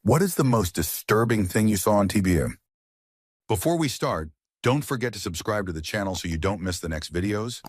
What is the most disturbing thing you saw on TV? Before we start, don't forget to subscribe to the channel so you don't miss the next videos.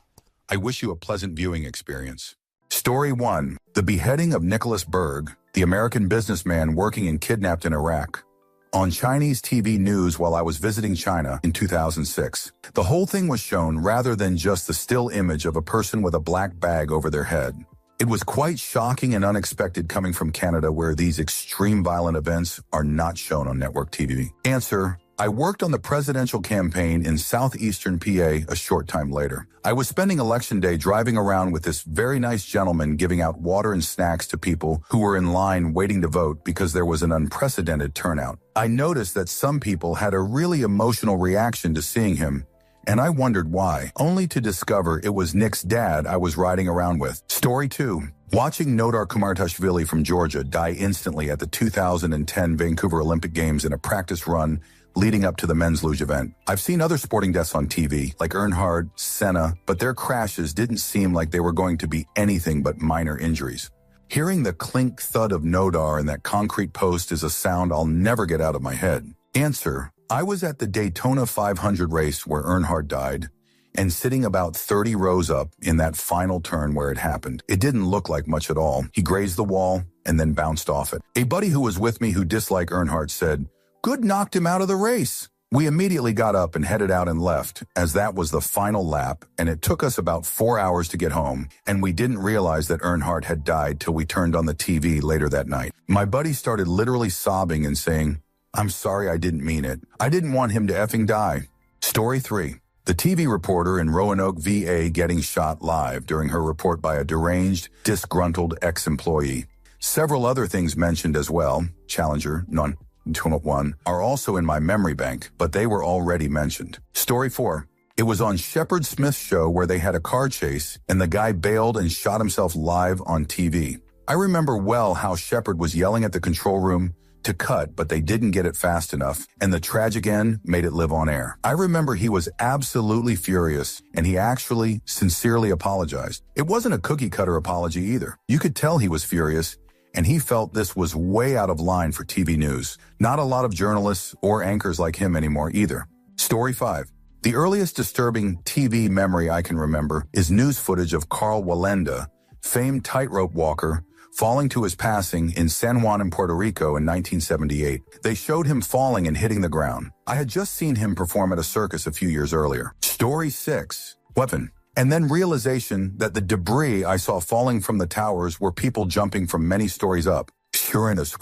I wish you a pleasant viewing experience. Story 1. The beheading of Nicholas Berg, the American businessman working and kidnapped in Iraq. On Chinese TV news while I was visiting China in 2006. The whole thing was shown rather than just the still image of a person with a black bag over their head. It was quite shocking and unexpected coming from Canada, where these extreme violent events are not shown on network TV. Answer: I worked on the presidential campaign in southeastern PA a short time later. I was spending election day driving around with this very nice gentleman giving out water and snacks to people who were in line waiting to vote because there was an unprecedented turnout. I noticed that some people had a really emotional reaction to seeing him, and I wondered why, only to discover it was Nick's dad I was riding around with. Story 2. Watching Nodar Kumartashvili from Georgia die instantly at the 2010 Vancouver Olympic Games in a practice run leading up to the men's luge event. I've seen other sporting deaths on TV, like Earnhardt, Senna, but their crashes didn't seem like they were going to be anything but minor injuries. Hearing the clink thud of Nodar and that concrete post is a sound I'll never get out of my head. Answer: I was at the Daytona 500 race where Earnhardt died, and sitting about 30 rows up in that final turn where it happened. It didn't look like much at all. He grazed the wall and then bounced off it. A buddy who was with me who disliked Earnhardt said, "Good knocked him out of the race." We immediately got up and headed out and left, as that was the final lap, and it took us about 4 hours to get home, and we didn't realize that Earnhardt had died till we turned on the TV later that night. My buddy started literally sobbing and saying, "I'm sorry, I didn't mean it. I didn't want him to effing die." Story 3. The TV reporter in Roanoke, VA getting shot live during her report by a deranged, disgruntled ex-employee. Several other things mentioned as well, Challenger, none. 201, are also in my memory bank, but they were already mentioned. Story 4. It was on Shepard Smith's show where they had a car chase and the guy bailed and shot himself live on TV. I remember well how Shepard was yelling at the control room to cut, but they didn't get it fast enough, and the tragic end made it live on air. I remember he was absolutely furious, and he actually sincerely apologized. It wasn't a cookie-cutter apology either. You could tell he was furious, and he felt this was way out of line for TV news. Not a lot of journalists or anchors like him anymore either. Story 5. The earliest disturbing TV memory I can remember is news footage of Carl Wallenda, famed tightrope walker, falling to his passing in San Juan in Puerto Rico in 1978. They showed him falling and hitting the ground. I had just seen him perform at a circus a few years earlier. Story 6. Weapon. And then realization that the debris I saw falling from the towers were people jumping from many stories up. Sure enough.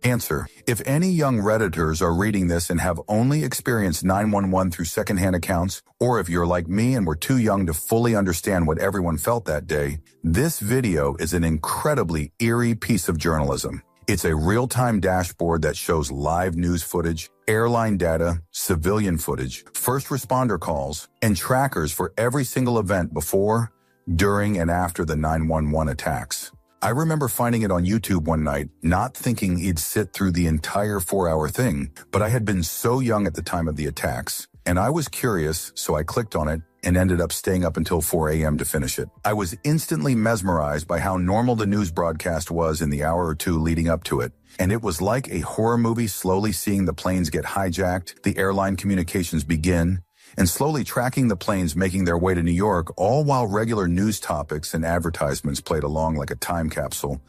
Answer: if any young Redditors are reading this and have only experienced 911 through secondhand accounts, or if you're like me and were too young to fully understand what everyone felt that day, this video is an incredibly eerie piece of journalism. It's a real-time dashboard that shows live news footage, airline data, civilian footage, first responder calls, and trackers for every single event before, during, and after the 911 attacks. I remember finding it on YouTube one night, not thinking it'd sit through the entire 4-hour thing, but I had been so young at the time of the attacks, and I was curious, so I clicked on it and ended up staying up until 4 a.m. to finish it. I was instantly mesmerized by how normal the news broadcast was in the hour or two leading up to it, and it was like a horror movie, slowly seeing the planes get hijacked, the airline communications begin, and slowly tracking the planes making their way to New York, all while regular news topics and advertisements played along like a time capsule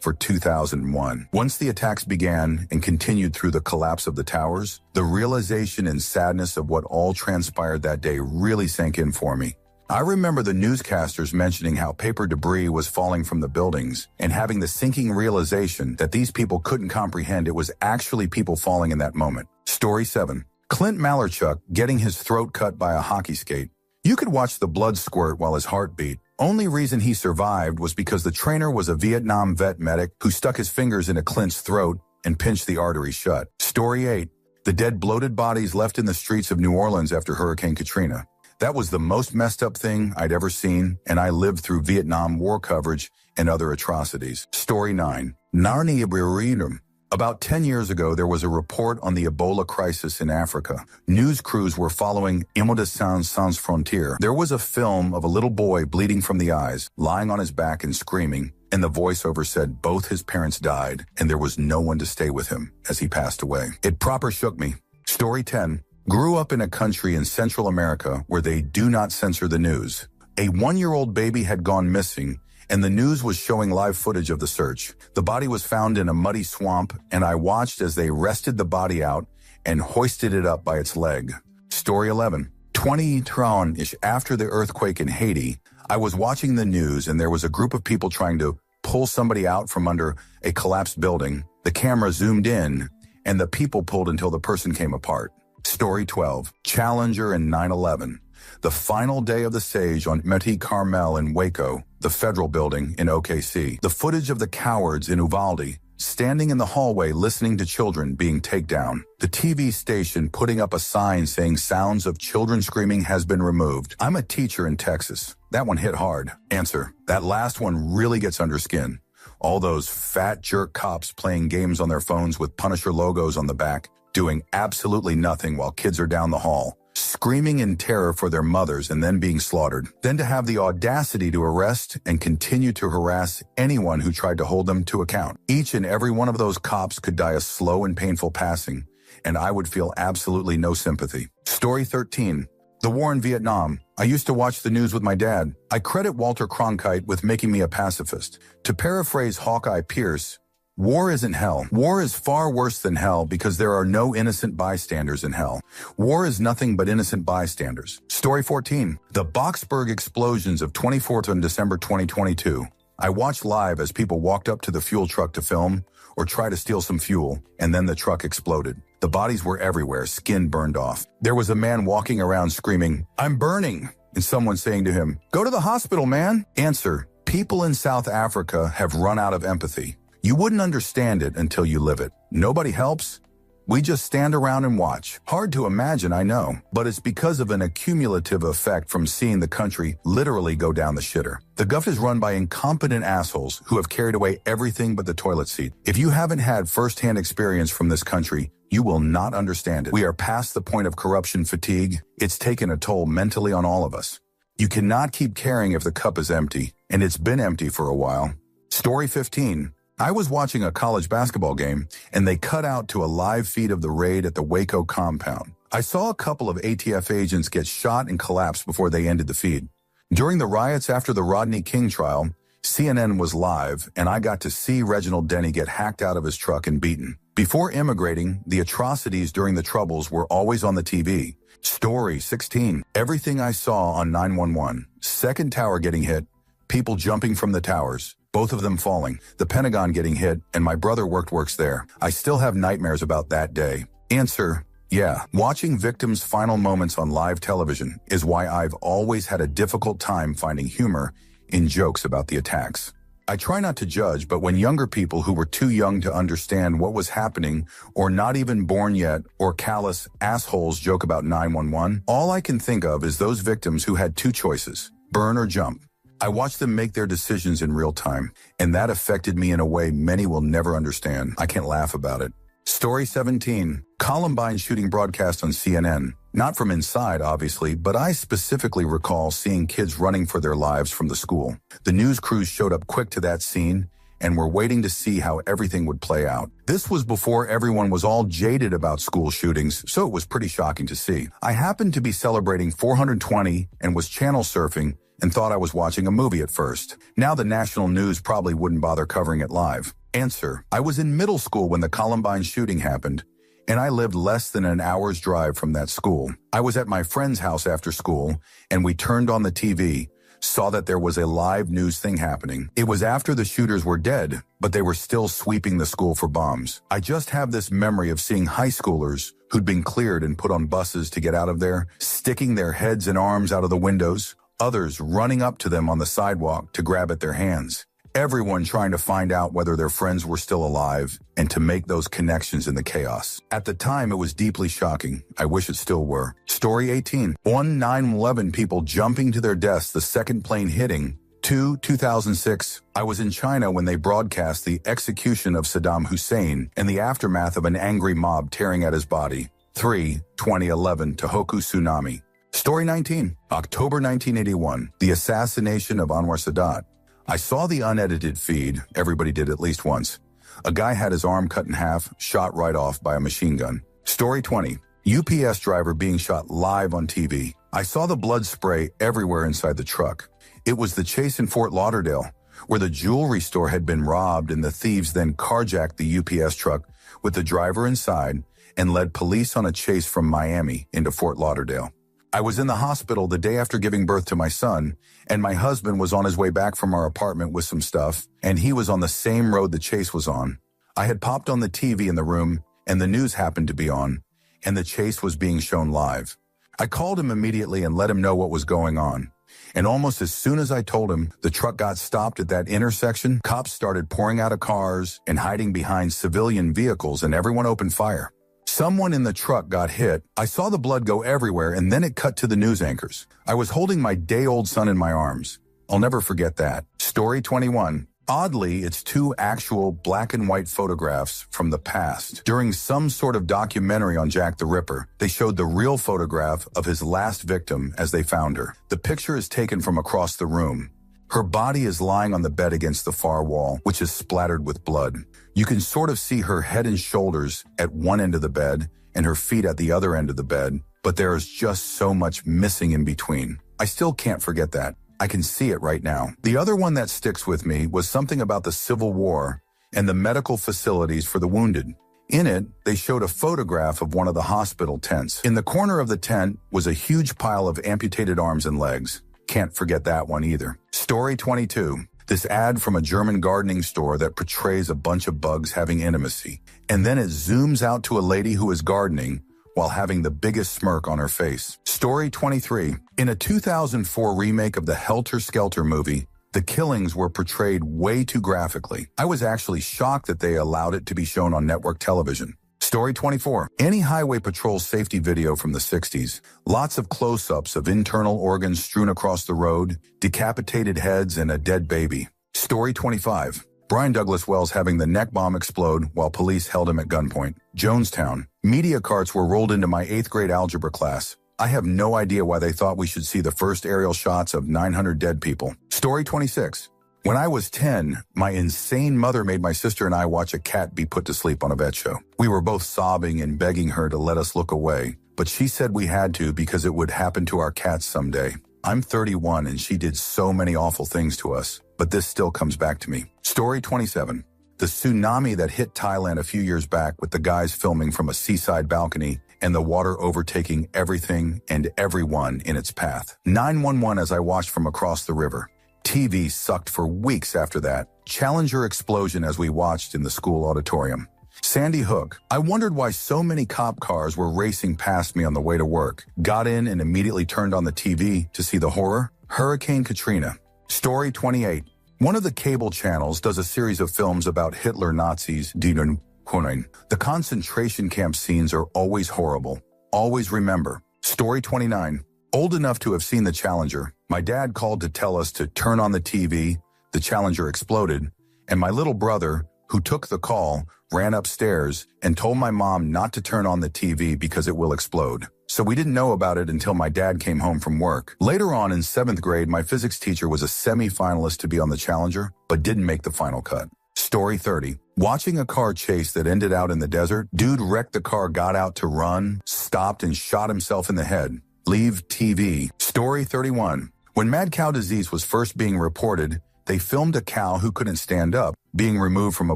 for 2001. Once the attacks began and continued through the collapse of the towers, the realization and sadness of what all transpired that day really sank in for me. I remember the newscasters mentioning how paper debris was falling from the buildings and having the sinking realization that these people couldn't comprehend it was actually people falling in that moment. Story 7. Clint Malarchuk getting his throat cut by a hockey skate. You could watch the blood squirt while his heart beat. Only reason he survived was because the trainer was a Vietnam vet medic who stuck his fingers into Clint's throat and pinched the artery shut. Story 8. The dead bloated bodies left in the streets of New Orleans after Hurricane Katrina. That was the most messed up thing I'd ever seen, and I lived through Vietnam War coverage and other atrocities. Story 9. Narnia Buritum. About 10 years ago, there was a report on the Ebola crisis in Africa. News crews were following Médecins Sans Frontières. There was a film of a little boy bleeding from the eyes, lying on his back and screaming, and the voiceover said both his parents died and there was no one to stay with him as he passed away. It proper shook me. Story 10. Grew up in a country in Central America where they do not censor the news. A 1-year-old baby had gone missing, and the news was showing live footage of the search. The body was found in a muddy swamp, and I watched as they wrested the body out and hoisted it up by its leg. Story 11. 20-ish after the earthquake in Haiti, I was watching the news and there was a group of people trying to pull somebody out from under a collapsed building. The camera zoomed in and the people pulled until the person came apart. Story 12. Challenger and 9/11. The final day of the siege on Meti Carmel in Waco, the federal building in OKC. The footage of the cowards in Uvalde standing in the hallway listening to children being taken down. The TV station putting up a sign saying sounds of children screaming has been removed. I'm a teacher in Texas. That one hit hard. Answer. That last one really gets under skin. All those fat jerk cops playing games on their phones with Punisher logos on the back, doing absolutely nothing while kids are down the hall, screaming in terror for their mothers and then being slaughtered. Then to have the audacity to arrest and continue to harass anyone who tried to hold them to account. Each and every one of those cops could die a slow and painful passing, and I would feel absolutely no sympathy. Story 13. The war in Vietnam. I used to watch the news with my dad. I credit Walter Cronkite with making me a pacifist. To paraphrase Hawkeye Pierce, war isn't hell. War is far worse than hell because there are no innocent bystanders in hell. War is nothing but innocent bystanders. Story 14. The Boxburg explosions of 24th on December 2022. I watched live as people walked up to the fuel truck to film or try to steal some fuel, and then the truck exploded. The bodies were everywhere, skin burned off. There was a man walking around screaming, "I'm burning," and someone saying to him, "Go to the hospital, man." Answer. People in South Africa have run out of empathy. You wouldn't understand it until you live it. Nobody helps. We just stand around and watch. Hard to imagine, I know, but it's because of an accumulative effect from seeing the country literally go down the shitter. The Gulf is run by incompetent assholes who have carried away everything but the toilet seat. If you haven't had firsthand experience from this country, you will not understand it. We are past the point of corruption fatigue. It's taken a toll mentally on all of us. You cannot keep caring if the cup is empty, and it's been empty for a while. Story 15. I was watching a college basketball game, and they cut out to a live feed of the raid at the Waco compound. I saw a couple of ATF agents get shot and collapse before they ended the feed. During the riots after the Rodney King trial, CNN was live, and I got to see Reginald Denny get hacked out of his truck and beaten. Before immigrating, the atrocities during the Troubles were always on the TV. Story 16. Everything I saw on 911. Second tower getting hit, people jumping from the towers, both of them falling, the Pentagon getting hit, and my brother works there. I still have nightmares about that day. Answer. Yeah, watching victims' final moments on live television is why I've always had a difficult time finding humor in jokes about the attacks. I try not to judge, but when younger people who were too young to understand what was happening or not even born yet or callous assholes joke about 911, all I can think of is those victims who had two choices, burn or jump. I watched them make their decisions in real time, and that affected me in a way many will never understand. I can't laugh about it. Story 17. Columbine shooting broadcast on CNN. Not from inside, obviously, but I specifically recall seeing kids running for their lives from the school. The news crews showed up quick to that scene, and were waiting to see how everything would play out. This was before everyone was all jaded about school shootings, so it was pretty shocking to see. I happened to be celebrating 420 and was channel surfing, and thought I was watching a movie at first. Now the national news probably wouldn't bother covering it live. Answer. I was in middle school when the Columbine shooting happened, and I lived less than an hour's drive from that school. I was at my friend's house after school, and we turned on the TV, saw that there was a live news thing happening. It was after the shooters were dead, but they were still sweeping the school for bombs. I just have this memory of seeing high schoolers who'd been cleared and put on buses to get out of there, sticking their heads and arms out of the windows, others running up to them on the sidewalk to grab at their hands. Everyone trying to find out whether their friends were still alive and to make those connections in the chaos. At the time, it was deeply shocking. I wish it still were. Story 18. 1 9/11 people jumping to their deaths, the second plane hitting. 2 2006. I was in China when they broadcast the execution of Saddam Hussein and the aftermath of an angry mob tearing at his body. 3 2011 Tohoku tsunami. Story 19. October 1981. The assassination of Anwar Sadat. I saw the unedited feed, everybody did at least once. A guy had his arm cut in half, shot right off by a machine gun. Story 20. UPS driver being shot live on TV. I saw the blood spray everywhere inside the truck. It was the chase in Fort Lauderdale, where the jewelry store had been robbed and the thieves then carjacked the UPS truck with the driver inside and led police on a chase from Miami into Fort Lauderdale. I was in the hospital the day after giving birth to my son, and my husband was on his way back from our apartment with some stuff, and he was on the same road the chase was on. I had popped on the TV in the room, and the news happened to be on, and the chase was being shown live. I called him immediately and let him know what was going on. And almost as soon as I told him, the truck got stopped at that intersection, cops started pouring out of cars and hiding behind civilian vehicles, and everyone opened fire. Someone in the truck got hit. I saw the blood go everywhere, and then it cut to the news anchors. I was holding my day-old son in my arms. I'll never forget that. Story 21. Oddly, it's two actual black and white photographs from the past. During some sort of documentary on Jack the Ripper, they showed the real photograph of his last victim as they found her. The picture is taken from across the room. Her body is lying on the bed against the far wall, which is splattered with blood. You can sort of see her head and shoulders at one end of the bed and her feet at the other end of the bed, but there is just so much missing in between. I still can't forget that. I can see it right now. The other one that sticks with me was something about the Civil War and the medical facilities for the wounded. In it, they showed a photograph of one of the hospital tents. In the corner of the tent was a huge pile of amputated arms and legs. Can't forget that one either. Story 22. This ad from a German gardening store that portrays a bunch of bugs having intimacy. And then it zooms out to a lady who is gardening while having the biggest smirk on her face. Story 23. In a 2004 remake of the Helter Skelter movie, the killings were portrayed way too graphically. I was actually shocked that they allowed it to be shown on network television. Story 24. Any highway patrol safety video from the 60s. Lots of close-ups of internal organs strewn across the road, decapitated heads, and a dead baby. Story 25. Brian Douglas Wells having the neck bomb explode while police held him at gunpoint. Jonestown. Media carts were rolled into my 8th grade algebra class. I have no idea why they thought we should see the first aerial shots of 900 dead people. Story 26. When I was 10, my insane mother made my sister and I watch a cat be put to sleep on a vet show. We were both sobbing and begging her to let us look away, but she said we had to because it would happen to our cats someday. I'm 31 and she did so many awful things to us, but this still comes back to me. Story 27. The tsunami that hit Thailand a few years back with the guys filming from a seaside balcony and the water overtaking everything and everyone in its path. 911 as I watched from across the river. TV sucked for weeks after that. Challenger explosion as we watched in the school auditorium. Sandy Hook. I wondered why so many cop cars were racing past me on the way to work. Got in and immediately turned on the TV to see the horror. Hurricane Katrina. Story 28. One of the cable channels does a series of films about Hitler Nazis. The concentration camp scenes are always horrible. Always remember. Story 29. Old enough to have seen the Challenger, my dad called to tell us to turn on the TV, the Challenger exploded, and my little brother, who took the call, ran upstairs and told my mom not to turn on the TV because it will explode. So we didn't know about it until my dad came home from work. Later on in 7th grade, my physics teacher was a semi-finalist to be on the Challenger, but didn't make the final cut. Story 30. Watching a car chase that ended out in the desert, dude wrecked the car, got out to run, stopped and shot himself in the head. Leave TV. Story 31. When mad cow disease was first being reported, they filmed a cow who couldn't stand up being removed from a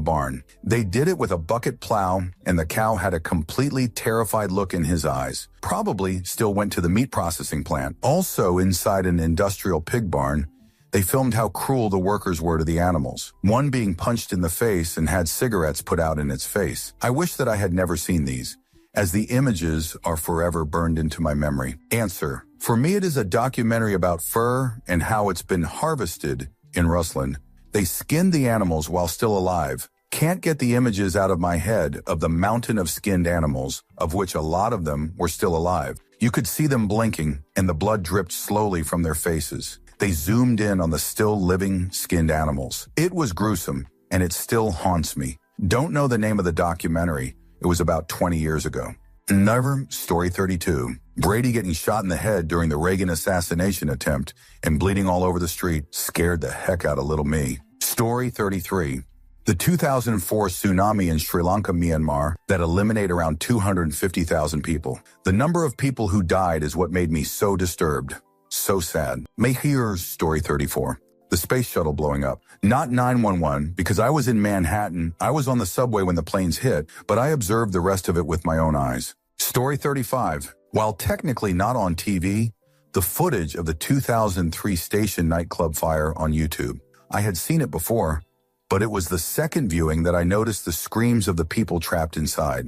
barn. They did it with a bucket plow, and the cow had a completely terrified look in his eyes. Probably still went to the meat processing plant. Also inside an industrial pig barn, they filmed how cruel the workers were to the animals. One being punched in the face and had cigarettes put out in its face. I wish that I had never seen these, as the images are forever burned into my memory. Answer. For me, it is a documentary about fur and how it's been harvested in Rusland. They skinned the animals while still alive. Can't get the images out of my head of the mountain of skinned animals, of which a lot of them were still alive. You could see them blinking, and the blood dripped slowly from their faces. They zoomed in on the still living skinned animals. It was gruesome, and it still haunts me. Don't know the name of the documentary. It was about 20 years ago. Never. Story 32. Brady getting shot in the head during the Reagan assassination attempt and bleeding all over the street scared the heck out of little me. Story 33. The 2004 tsunami in Sri Lanka, Myanmar, that eliminated around 250,000 people. The number of people who died is what made me so disturbed. So sad. Here's Story 34. The space shuttle blowing up. Not 911, because I was in Manhattan. I was on the subway when the planes hit, but I observed the rest of it with my own eyes. Story 35. While technically not on TV, the footage of the 2003 Station nightclub fire on YouTube. I had seen it before, but it was the second viewing that I noticed the screams of the people trapped inside.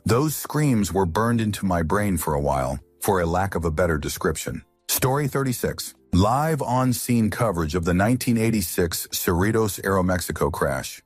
Those screams were burned into my brain for a while, for a lack of a better description. Story 36. Live on-scene coverage of the 1986 Cerritos, Aeromexico crash.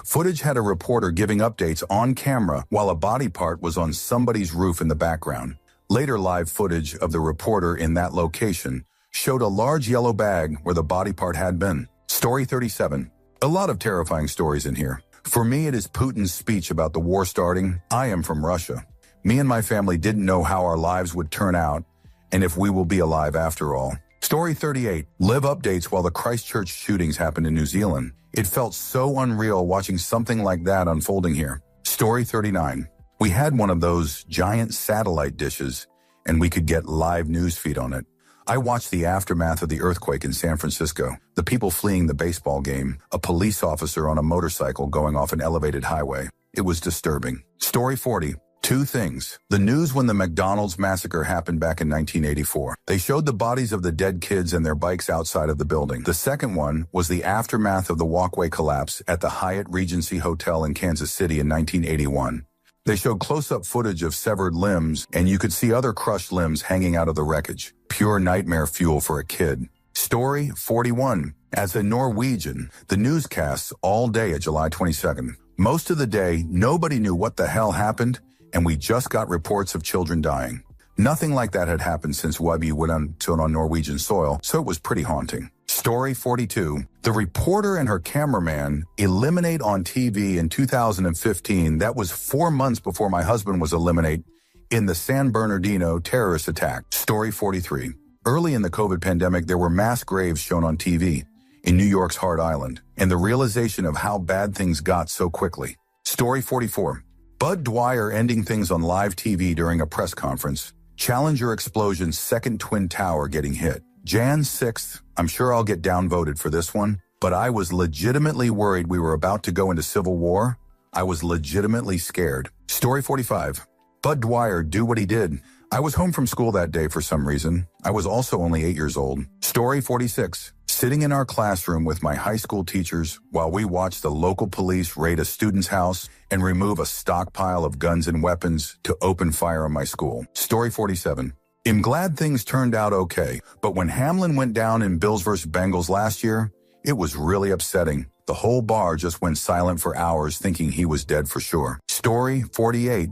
Footage had a reporter giving updates on camera while a body part was on somebody's roof in the background. Later live footage of the reporter in that location showed a large yellow bag where the body part had been. Story 37. A lot of terrifying stories in here. For me, it is Putin's speech about the war starting. I am from Russia. Me and my family didn't know how our lives would turn out and if we will be alive after all. Story 38. Live updates while the Christchurch shootings happened in New Zealand. It felt so unreal watching something like that unfolding here. Story 39. We had one of those giant satellite dishes, and we could get live news feed on it. I watched the aftermath of the earthquake in San Francisco, the people fleeing the baseball game, a police officer on a motorcycle going off an elevated highway. It was disturbing. Story 40. Two things. The news when the McDonald's massacre happened back in 1984. They showed the bodies of the dead kids and their bikes outside of the building. The second one was the aftermath of the walkway collapse at the Hyatt Regency Hotel in Kansas City in 1981. They showed close-up footage of severed limbs, and you could see other crushed limbs hanging out of the wreckage. Pure nightmare fuel for a kid. Story 41. As a Norwegian, the newscasts all day at July 22nd. Most of the day, nobody knew what the hell happened, and we just got reports of children dying. Nothing like that had happened since Webby went on Norwegian soil, so it was pretty haunting. Story 42. The reporter and her cameraman eliminate on TV in 2015. That was 4 months before my husband was eliminated in the San Bernardino terrorist attack. Story 43. Early in the COVID pandemic, there were mass graves shown on TV in New York's Hard Island, and the realization of how bad things got so quickly. Story 44. Bud Dwyer ending things on live TV during a press conference. Challenger explosion's second twin tower getting hit. Jan 6th, I'm sure I'll get downvoted for this one, but I was legitimately worried we were about to go into civil war. I was legitimately scared. Story 45. Bud Dwyer do what he did. I was home from school that day for some reason. I was also only 8 years old. Story 46. Sitting in our classroom with my high school teachers while we watched the local police raid a student's house and remove a stockpile of guns and weapons to open fire on my school. Story 47. I'm glad things turned out okay, but when Hamlin went down in Bills vs. Bengals last year, it was really upsetting. The whole bar just went silent for hours thinking he was dead for sure. Story 48.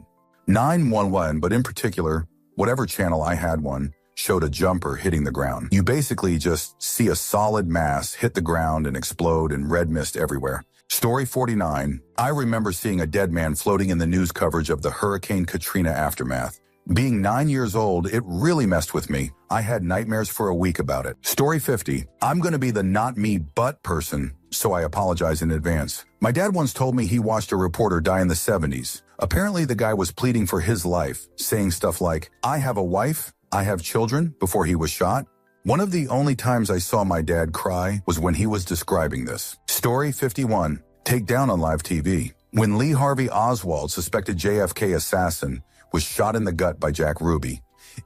911, but in particular, whatever channel I had one, showed a jumper hitting the ground. You basically just see a solid mass hit the ground and explode and red mist everywhere. Story 49. I remember seeing a dead man floating in the news coverage of the Hurricane Katrina aftermath. Being 9 years old, it really messed with me. I had nightmares for a week about it. Story 50. I'm going to be the not me but person, so I apologize in advance. My dad once told me he watched a reporter die in the 70s. Apparently the guy was pleading for his life, saying stuff like, I have a wife, I have children, before he was shot. One of the only times I saw my dad cry was when he was describing this. Story 51. Take down on live TV. When Lee Harvey Oswald, suspected JFK assassin, was shot in the gut by Jack Ruby.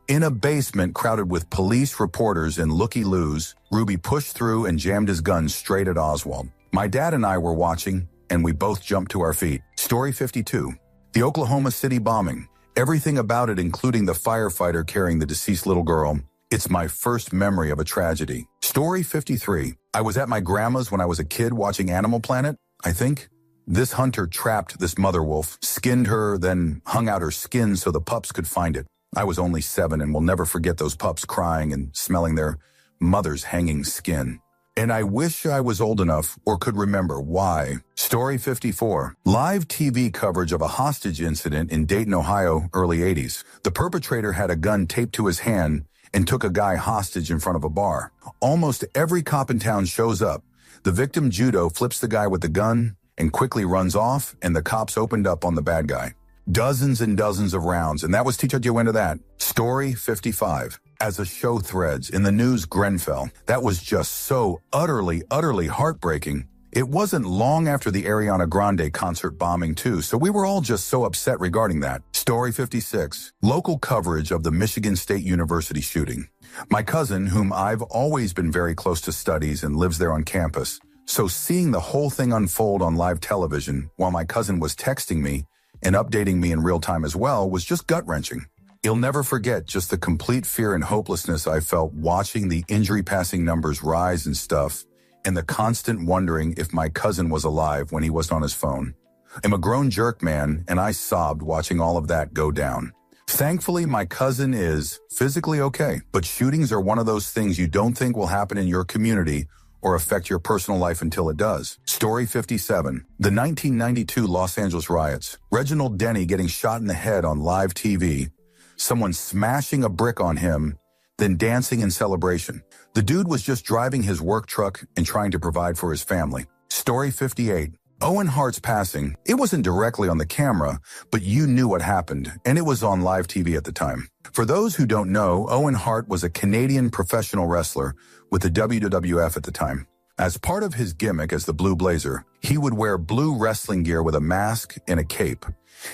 In a basement crowded with police, reporters, and looky-loos, Ruby pushed through and jammed his gun straight at Oswald. My dad and I were watching, and we both jumped to our feet. Story 52. The Oklahoma City bombing. Everything about it, including the firefighter carrying the deceased little girl. It's my first memory of a tragedy. Story 53. I was at my grandma's when I was a kid watching Animal Planet, I think. This hunter trapped this mother wolf, skinned her, then hung out her skin so the pups could find it. I was only 7 and will never forget those pups crying and smelling their mother's hanging skin. And I wish I was old enough or could remember why. Story 54. Live TV coverage of a hostage incident in Dayton, Ohio, early 80s. The perpetrator had a gun taped to his hand and took a guy hostage in front of a bar. Almost every cop in town shows up. The victim, Judo, flips the guy with the gun and quickly runs off, and the cops opened up on the bad guy. Dozens and dozens of rounds, and that was teach you into that. Story 55. As a show threads in the news Grenfell, that was just so utterly heartbreaking. It wasn't long after the Ariana Grande concert bombing too, so we were all just so upset regarding that. Story 56. Local coverage of the Michigan State University shooting. My cousin, whom I've always been very close to, studies and lives there on campus, so seeing the whole thing unfold on live television while my cousin was texting me and updating me in real time as well was just gut-wrenching. You'll never forget just the complete fear and hopelessness I felt watching the injury passing numbers rise and stuff, and the constant wondering if my cousin was alive when he wasn't on his phone. I'm a grown jerk, man, and I sobbed watching all of that go down. Thankfully, my cousin is physically okay, but shootings are one of those things you don't think will happen in your community or affect your personal life until it does. Story 57. The 1992 Los Angeles riots. Reginald Denny getting shot in the head on live TV. Someone smashing a brick on him, then dancing in celebration. The dude was just driving his work truck and trying to provide for his family. Story 58. Owen Hart's passing. It wasn't directly on the camera, but you knew what happened, and it was on live TV at the time. For those who don't know, Owen Hart was a Canadian professional wrestler with the WWF at the time. As part of his gimmick as the Blue Blazer, he would wear blue wrestling gear with a mask and a cape,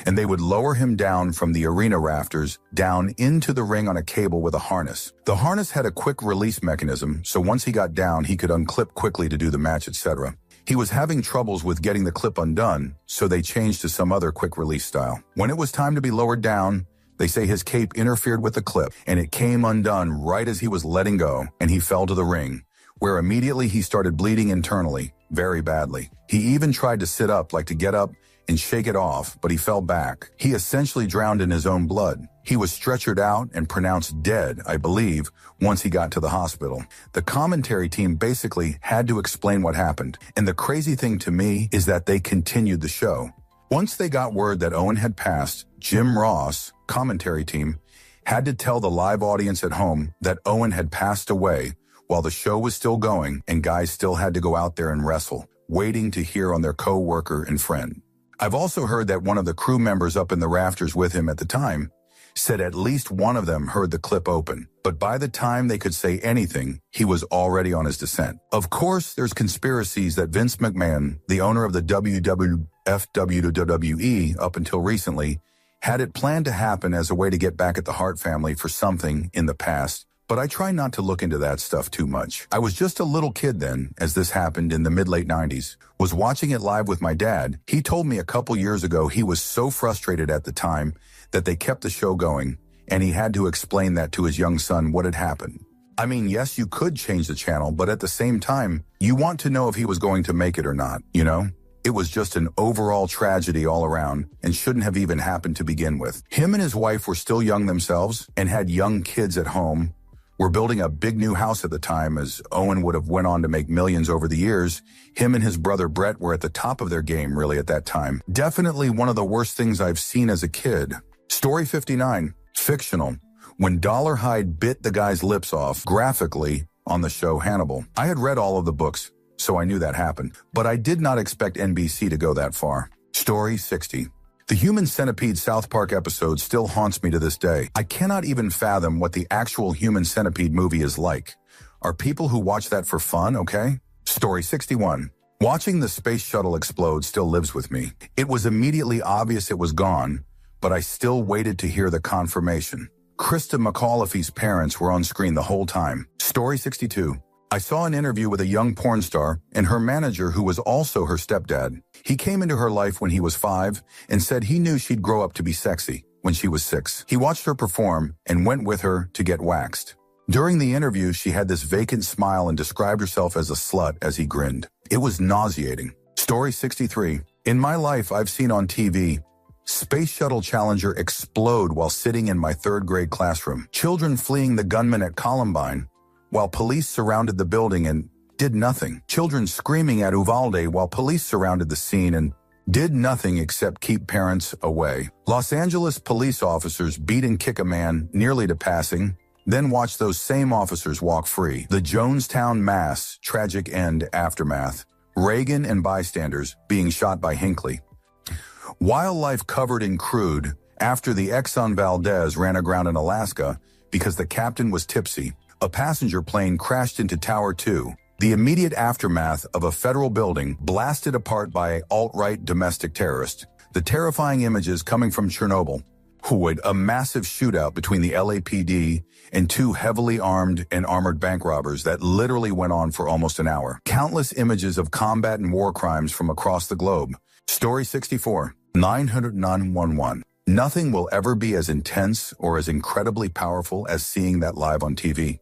and they would lower him down from the arena rafters down into the ring on a cable with a harness. The harness had a quick release mechanism, so once he got down, he could unclip quickly to do the match, etc. He was having troubles with getting the clip undone, so they changed to some other quick release style. When it was time to be lowered down, they say his cape interfered with the clip, and it came undone right as he was letting go, and he fell to the ring, where immediately he started bleeding internally, very badly. He even tried to sit up, like to get up and shake it off, but he fell back. He essentially drowned in his own blood. He was stretchered out and pronounced dead, I believe, once he got to the hospital. The commentary team basically had to explain what happened, and the crazy thing to me is that they continued the show. Once they got word that Owen had passed, Jim Ross, commentary team, had to tell the live audience at home that Owen had passed away while the show was still going, and guys still had to go out there and wrestle, waiting to hear on their co-worker and friend. I've also heard that one of the crew members up in the rafters with him at the time said at least one of them heard the clip open, but by the time they could say anything, he was already on his descent. Of course, there's conspiracies that Vince McMahon, the owner of the WWE up until recently, had it planned to happen as a way to get back at the Hart family for something in the past, but I try not to look into that stuff too much. I was just a little kid then, as this happened in the mid-late 90s. Was watching it live with my dad. He told me a couple years ago he was so frustrated at the time that they kept the show going, and he had to explain that to his young son what had happened. I mean, yes, you could change the channel, but at the same time, you want to know if he was going to make it or not, you know? It was just an overall tragedy all around and shouldn't have even happened to begin with. Him and his wife were still young themselves and had young kids at home. Were building a big new house at the time, as Owen would have went on to make millions over the years. Him and his brother Brett were at the top of their game really at that time. Definitely one of the worst things I've seen as a kid. Story 59, fictional. When Dollarhide bit the guy's lips off graphically on the show Hannibal. I had read all of the books, so I knew that happened, but I did not expect NBC to go that far. Story 60. The Human Centipede South Park episode still haunts me to this day. I cannot even fathom what the actual Human Centipede movie is like. Are people who watch that for fun, okay? Story 61. Watching the space shuttle explode still lives with me. It was immediately obvious it was gone, but I still waited to hear the confirmation. Krista McAuliffe's parents were on screen the whole time. Story 62. I saw an interview with a young porn star and her manager who was also her stepdad. He came into her life when he was 5 and said he knew she'd grow up to be sexy when she was 6. He watched her perform and went with her to get waxed. During the interview, she had this vacant smile and described herself as a slut as he grinned. It was nauseating. Story 63. In my life, I've seen on TV Space Shuttle Challenger explode while sitting in my 3rd grade classroom. Children fleeing the gunman at Columbine, while police surrounded the building and did nothing. Children screaming at Uvalde while police surrounded the scene and did nothing except keep parents away. Los Angeles police officers beat and kick a man nearly to passing, then watch those same officers walk free. The Jonestown mass, tragic end, aftermath. Reagan and bystanders being shot by Hinckley. Wildlife covered in crude after the Exxon Valdez ran aground in Alaska because the captain was tipsy. A passenger plane crashed into Tower 2. The immediate aftermath of a federal building blasted apart by alt-right domestic terrorists. The terrifying images coming from Chernobyl. A massive shootout between the LAPD and two heavily armed and armored bank robbers that literally went on for almost an hour. Countless images of combat and war crimes from across the globe. Story 64, 911. Nothing will ever be as intense or as incredibly powerful as seeing that live on TV.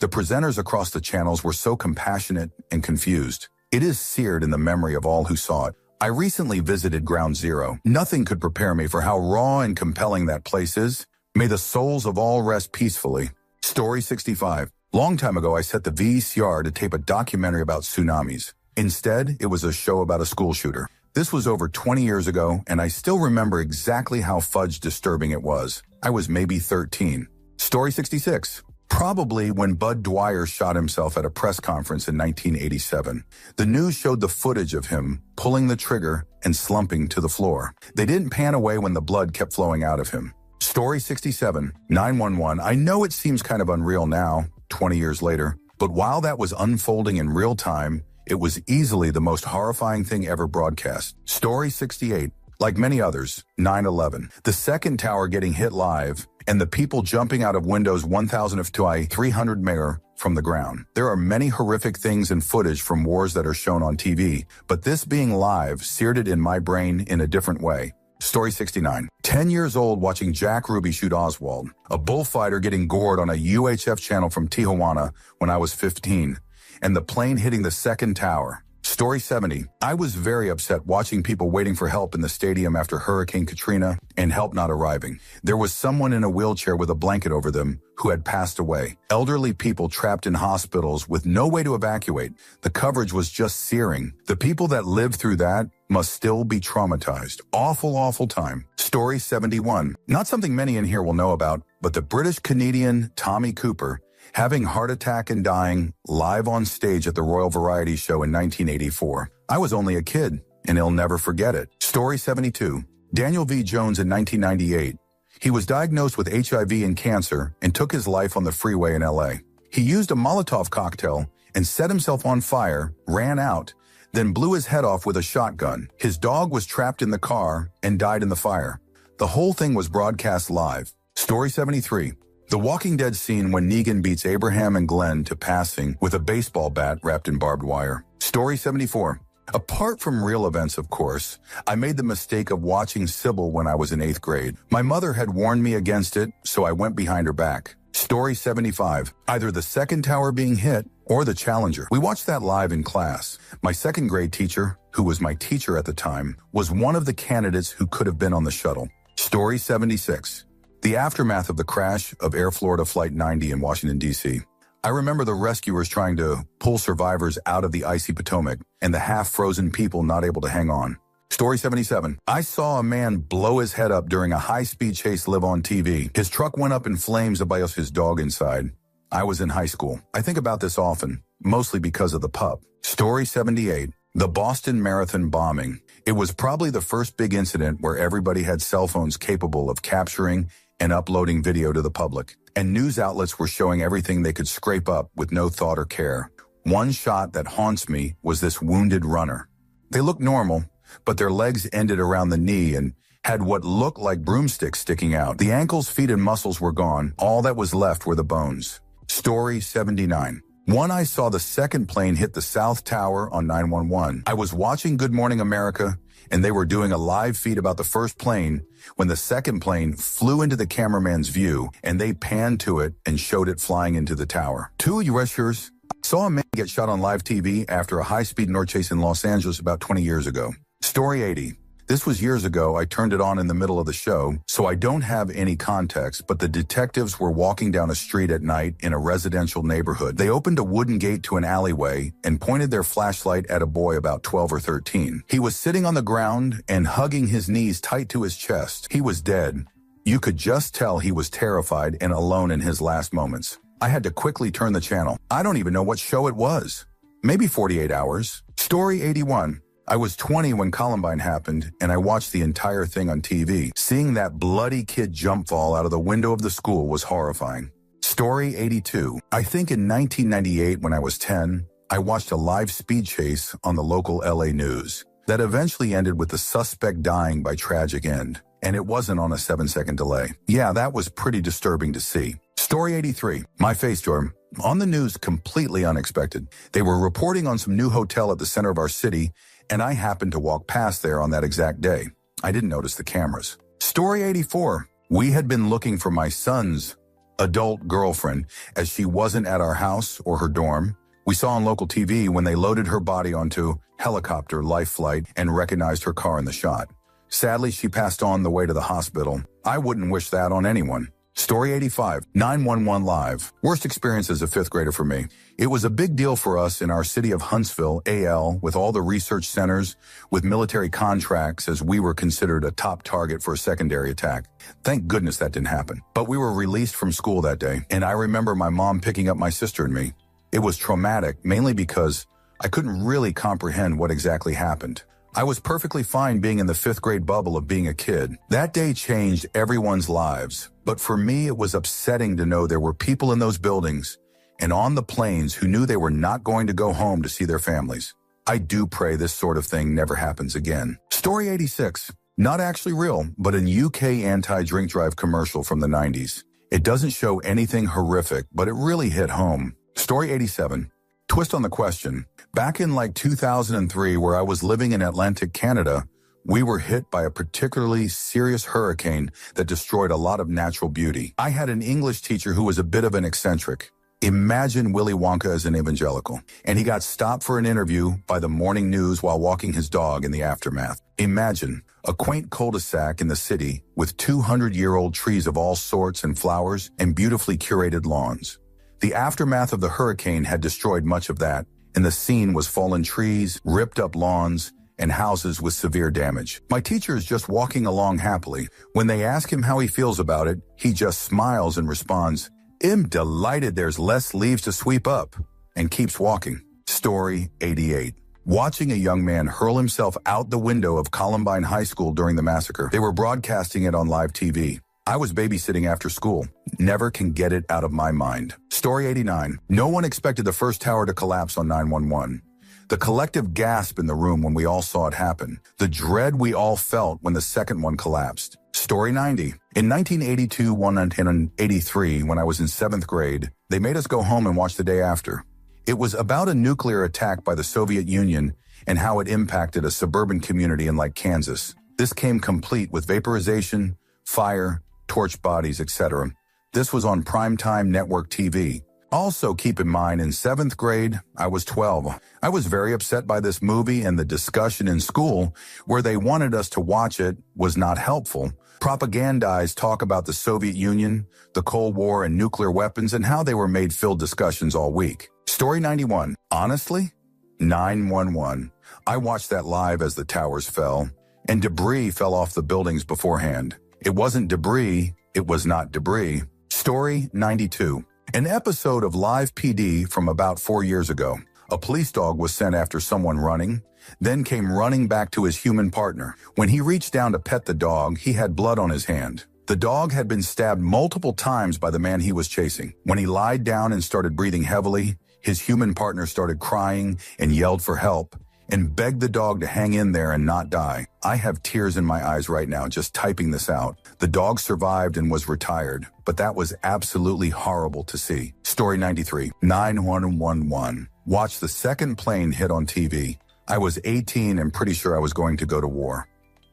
The presenters across the channels were so compassionate and confused. It is seared in the memory of all who saw it. I recently visited Ground Zero. Nothing could prepare me for how raw and compelling that place is. May the souls of all rest peacefully. Story 65. Long time ago, I set the VCR to tape a documentary about tsunamis. Instead, it was a show about a school shooter. This was over 20 years ago, and I still remember exactly how fudge disturbing it was. I was maybe 13. Story 66. Probably when Bud Dwyer shot himself at a press conference in 1987. The news showed the footage of him pulling the trigger and slumping to the floor. They didn't pan away when the blood kept flowing out of him. Story 67, 911. I know it seems kind of unreal now, 20 years later, but while that was unfolding in real time, it was easily the most horrifying thing ever broadcast. Story 68. Like many others, 9/11. The second tower getting hit live, and the people jumping out of windows 1,000 to 300 meter from the ground. There are many horrific things and footage from wars that are shown on TV, but this being live seared it in my brain in a different way. Story 69. 10 years old watching Jack Ruby shoot Oswald, a bullfighter getting gored on a UHF channel from Tijuana when I was 15, and the plane hitting the second tower. Story 70. I was very upset watching people waiting for help in the stadium after Hurricane Katrina and help not arriving. There was someone in a wheelchair with a blanket over them who had passed away. Elderly people trapped in hospitals with no way to evacuate. The coverage was just searing. The people that lived through that must still be traumatized. Awful, awful time. Story 71. Not something many in here will know about, but the British Canadian Tommy Cooper having heart attack and dying live on stage at the Royal Variety Show in 1984. I was only a kid, and he'll never forget it. Story 72. Daniel V. Jones in 1998. He was diagnosed with HIV and cancer and took his life on the freeway in LA. He used a Molotov cocktail and set himself on fire, ran out, then blew his head off with a shotgun. His dog was trapped in the car and died in the fire. The whole thing was broadcast live. Story 73. The Walking Dead scene when Negan beats Abraham and Glenn to passing with a baseball bat wrapped in barbed wire. Story 74. Apart from real events, of course, I made the mistake of watching Sybil when I was in 8th grade. My mother had warned me against it, so I went behind her back. Story 75. Either the second tower being hit or the Challenger. We watched that live in class. My 2nd grade teacher, who was my teacher at the time, was one of the candidates who could have been on the shuttle. Story 76. The aftermath of the crash of Air Florida Flight 90 in Washington, D.C. I remember the rescuers trying to pull survivors out of the icy Potomac and the half-frozen people not able to hang on. Story 77. I saw a man blow his head up during a high-speed chase live on TV. His truck went up in flames about his dog inside. I was in high school. I think about this often, mostly because of the pup. Story 78. The Boston Marathon bombing. It was probably the first big incident where everybody had cell phones capable of capturing and uploading video to the public, and news outlets were showing everything they could scrape up with no thought or care. One shot that haunts me was this wounded runner. They looked normal, but their legs ended around the knee and had what looked like broomsticks sticking out. The ankles, feet, and muscles were gone. All that was left were the bones. Story 79. I saw the second plane hit the South Tower on 911. I was watching Good Morning America, and they were doing a live feed about the first plane when the second plane flew into the cameraman's view, and they panned to it and showed it flying into the tower. 2 USers saw a man get shot on live TV after a high-speed North chase in Los Angeles about 20 years ago. Story 80. This was years ago. I turned it on in the middle of the show, so I don't have any context, but the detectives were walking down a street at night in a residential neighborhood. They opened a wooden gate to an alleyway and pointed their flashlight at a boy about 12 or 13. He was sitting on the ground and hugging his knees tight to his chest. He was dead. You could just tell he was terrified and alone in his last moments. I had to quickly turn the channel. I don't even know what show it was. Maybe 48 Hours. Story 81. I was 20 when Columbine happened, and I watched the entire thing on TV. Seeing that bloody kid jump fall out of the window of the school was horrifying. Story 82. I think in 1998, when I was 10, I watched a live speed chase on the local LA news that eventually ended with the suspect dying by tragic end, and it wasn't on a 7-second delay. Yeah, that was pretty disturbing to see. Story 83. My face storm. On the news, completely unexpected. They were reporting on some new hotel at the center of our city, and I happened to walk past there on that exact day. I didn't notice the cameras. Story 84. We had been looking for my son's adult girlfriend as she wasn't at our house or her dorm. We saw on local TV when they loaded her body onto helicopter life flight and recognized her car in the shot. Sadly, she passed on the way to the hospital. I wouldn't wish that on anyone. Story 85. 911 Live. Worst experience as a 5th grader for me. It was a big deal for us in our city of Huntsville, AL, with all the research centers, with military contracts, as we were considered a top target for a secondary attack. Thank goodness that didn't happen. But we were released from school that day, and I remember my mom picking up my sister and me. It was traumatic, mainly because I couldn't really comprehend what exactly happened. I was perfectly fine being in the 5th grade bubble of being a kid. That day changed everyone's lives. But for me, it was upsetting to know there were people in those buildings and on the planes who knew they were not going to go home to see their families. I do pray this sort of thing never happens again. Story 86. Not actually real, but an UK anti-drink drive commercial from the 90s. It doesn't show anything horrific, but it really hit home. Story 87. Twist on the question. Back in like 2003, where I was living in Atlantic Canada, we were hit by a particularly serious hurricane that destroyed a lot of natural beauty. I had an English teacher who was a bit of an eccentric. Imagine Willy Wonka as an evangelical. And he got stopped for an interview by the morning news while walking his dog in the aftermath. Imagine a quaint cul-de-sac in the city with 200-year-old trees of all sorts and flowers and beautifully curated lawns. The aftermath of the hurricane had destroyed much of that, and the scene was fallen trees, ripped up lawns, and houses with severe damage. My teacher is just walking along happily. When they ask him how he feels about it, he just smiles and responds, "I'm delighted there's less leaves to sweep up," and keeps walking. Story 88. Watching a young man hurl himself out the window of Columbine High School during the massacre. They were broadcasting it on live TV. I was babysitting after school. Never can get it out of my mind. Story 89. No one expected the first tower to collapse on 911. The collective gasp in the room when we all saw it happen. The dread we all felt when the second one collapsed. Story 90. In 1982, 1983, when I was in 7th grade, they made us go home and watch the day after. It was about a nuclear attack by the Soviet Union and how it impacted a suburban community in like Kansas. This came complete with vaporization, fire, torched bodies, etc. This was on primetime network TV. Also keep in mind, in 7th grade, I was 12. I was very upset by this movie, and the discussion in school where they wanted us to watch it was not helpful. Propagandized talk about the Soviet Union, the Cold War, and nuclear weapons, and how they were made-filled discussions all week. Story 91. Honestly? 911. I watched that live as the towers fell, and debris fell off the buildings beforehand. It wasn't debris, it was not debris. Story 92. An episode of Live PD from about 4 years ago. A police dog was sent after someone running, then came running back to his human partner. When he reached down to pet the dog, he had blood on his hand. The dog had been stabbed multiple times by the man he was chasing. When he lied down and started breathing heavily, his human partner started crying and yelled for help and begged the dog to hang in there and not die. I have tears in my eyes right now just typing this out. The dog survived and was retired, but that was absolutely horrible to see. Story 93. 911. Watched the second plane hit on TV. I was 18 and pretty sure I was going to go to war.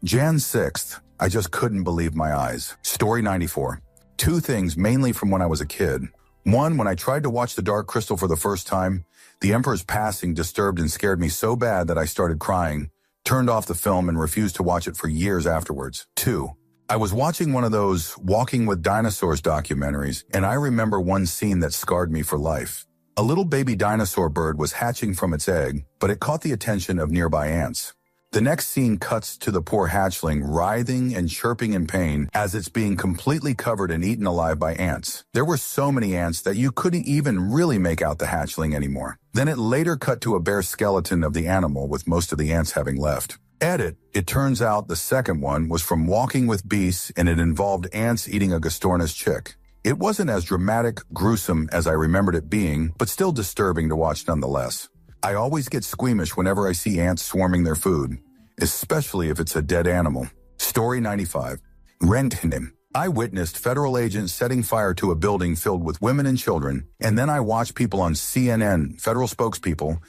Jan 6th. I just couldn't believe my eyes. Story 94. Two things mainly from when I was a kid. One, when I tried to watch The Dark Crystal for the first time, the Emperor's passing disturbed and scared me so bad that I started crying. turned off the film and refused to watch it for years afterwards. 2. I was watching one of those Walking with Dinosaurs documentaries, and I remember one scene that scarred me for life. A little baby dinosaur bird was hatching from its egg, but it caught the attention of nearby ants. The next scene cuts to the poor hatchling writhing and chirping in pain as it's being completely covered and eaten alive by ants. There were so many ants that you couldn't even really make out the hatchling anymore. Then it later cut to a bare skeleton of the animal with most of the ants having left. Edit. It turns out the second one was from Walking with Beasts, and it involved ants eating a Gastornis chick. It wasn't as dramatic, gruesome as I remembered it being, but still disturbing to watch nonetheless. I always get squeamish whenever I see ants swarming their food, especially if it's a dead animal. Story 95. Rentnim. I witnessed federal agents setting fire to a building filled with women and children, and then I watched people on CNN, federal spokespeople,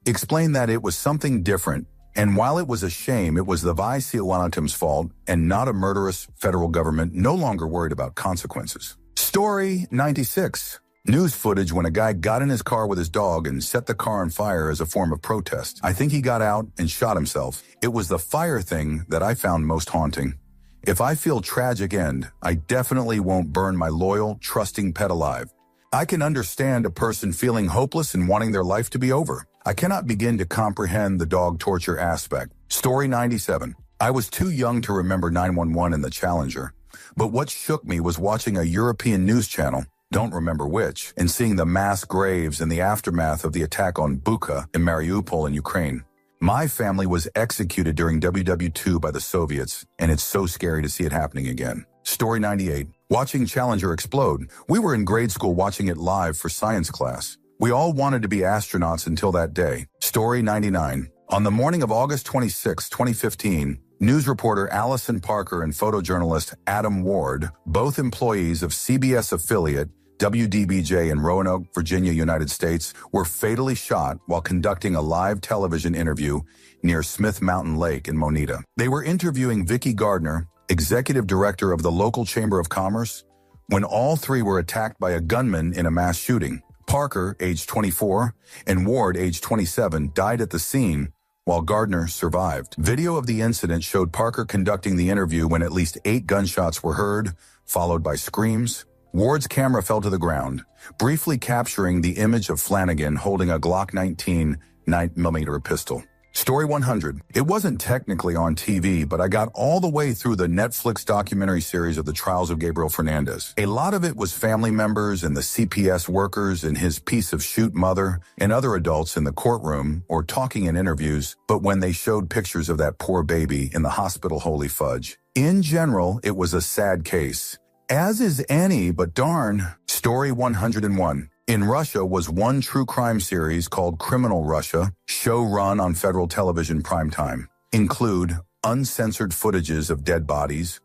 explain that it was something different, and while it was a shame, it was the Vice-President's fault and not a murderous federal government no longer worried about consequences. Story 96. News footage when a guy got in his car with his dog and set the car on fire as a form of protest. I think he got out and shot himself. It was the fire thing that I found most haunting. If I feel tragic end, I definitely won't burn my loyal, trusting pet alive. I can understand a person feeling hopeless and wanting their life to be over. I cannot begin to comprehend the dog torture aspect. Story 97. I was too young to remember 911 and the Challenger, but what shook me was watching a European news channel, don't remember which, and seeing the mass graves in the aftermath of the attack on Bucha in Mariupol in Ukraine. My family was executed during WW2 by the Soviets, and it's so scary to see it happening again. Story 98. Watching Challenger explode. We were in grade school watching it live for science class. We all wanted to be astronauts until that day. Story 99. On the morning of August 26, 2015, news reporter Allison Parker and photojournalist Adam Ward, both employees of CBS affiliate WDBJ in Roanoke, Virginia, United States, were fatally shot while conducting a live television interview near Smith Mountain Lake in Moneta. They were interviewing Vicki Gardner, executive director of the local Chamber of Commerce, when all three were attacked by a gunman in a mass shooting. Parker, age 24, and Ward, age 27, died at the scene, while Gardner survived. Video of the incident showed Parker conducting the interview when at least 8 gunshots were heard, followed by screams. Ward's camera fell to the ground, briefly capturing the image of Flanagan holding a Glock 19 9mm pistol. Story 100. It wasn't technically on TV, but I got all the way through the Netflix documentary series of the trials of Gabriel Fernandez. A lot of it was family members and the CPS workers and his piece of shoot mother and other adults in the courtroom or talking in interviews, but when they showed pictures of that poor baby in the hospital, holy fudge. In general, it was a sad case, as is any, but darn. Story 101. In Russia was one true crime series called Criminal Russia, show run on federal television primetime. Include uncensored footages of dead bodies,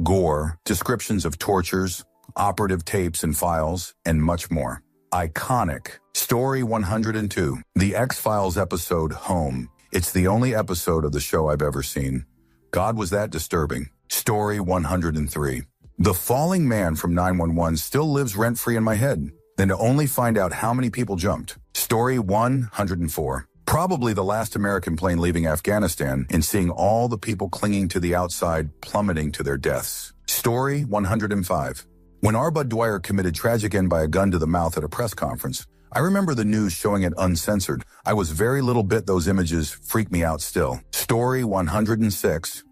gore, descriptions of tortures, operative tapes and files, and much more. Iconic. Story 102. The X-Files episode Home. It's the only episode of the show I've ever seen. God, was that disturbing. Story 103. The falling man from 911 still lives rent-free in my head. Then to only find out how many people jumped. Story 104. Probably the last American plane leaving Afghanistan and seeing all the people clinging to the outside plummeting to their deaths. Story 105. When R. Bud Dwyer committed tragic end by a gun to the mouth at a press conference, I remember the news showing it uncensored. I was very little bit those images freak me out still. Story 106.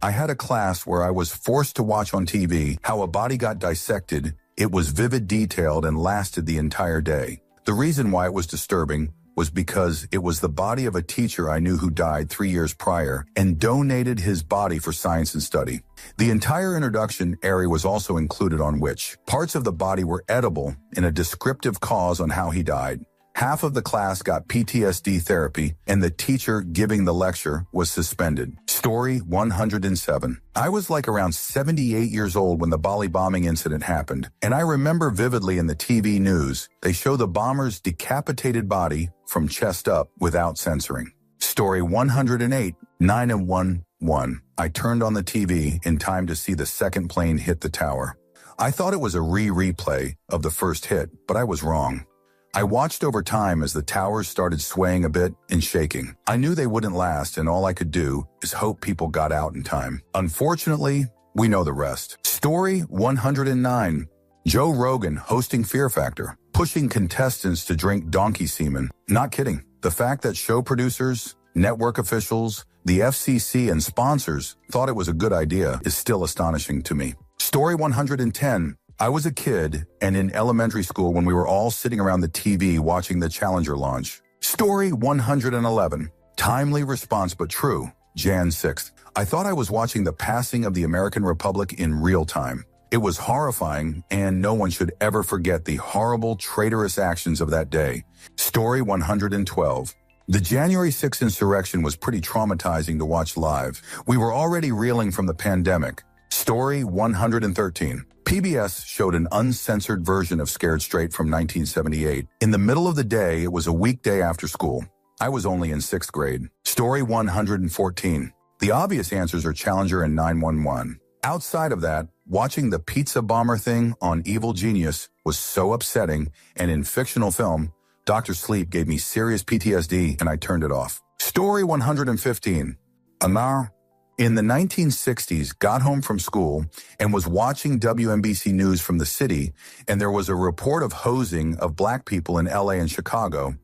I had a class where I was forced to watch on TV how a body got dissected. It was vivid, detailed, and lasted the entire day. The reason why it was disturbing was because it was the body of a teacher I knew who died 3 years prior and donated his body for science and study. The entire introduction area was also included on which parts of the body were edible and a descriptive cause on how he died. Half of the class got PTSD therapy, and the teacher giving the lecture was suspended. Story 107. I was like around 78 years old when the Bali bombing incident happened, and I remember vividly in the TV news, they show the bomber's decapitated body from chest up without censoring. Story 108. 911. I turned on the TV in time to see the second plane hit the tower. I thought it was a replay of the first hit, but I was wrong. I watched over time as the towers started swaying a bit and shaking. I knew they wouldn't last, and all I could do is hope people got out in time. Unfortunately, we know the rest. Story 109. Joe Rogan hosting Fear Factor, pushing contestants to drink donkey semen. Not kidding. The fact that show producers, network officials, the FCC, and sponsors thought it was a good idea is still astonishing to me. Story 110. I was a kid and in elementary school when we were all sitting around the TV watching the Challenger launch. Story 111. Timely response but true. Jan 6th. I thought I was watching the passing of the American Republic in real time. It was horrifying, and no one should ever forget the horrible, traitorous actions of that day. Story 112. The January 6th insurrection was pretty traumatizing to watch live. We were already reeling from the pandemic. Story 113. PBS showed an uncensored version of Scared Straight from 1978. In the middle of the day, it was a weekday after school. I was only in 6th grade. Story 114. The obvious answers are Challenger and 911. Outside of that, watching the pizza bomber thing on Evil Genius was so upsetting, and in fictional film, Dr. Sleep gave me serious PTSD and I turned it off. Story 115. Anar, in the 1960s, got home from school and was watching WNBC News from the city, and there was a report of hosing of black people in LA and Chicago,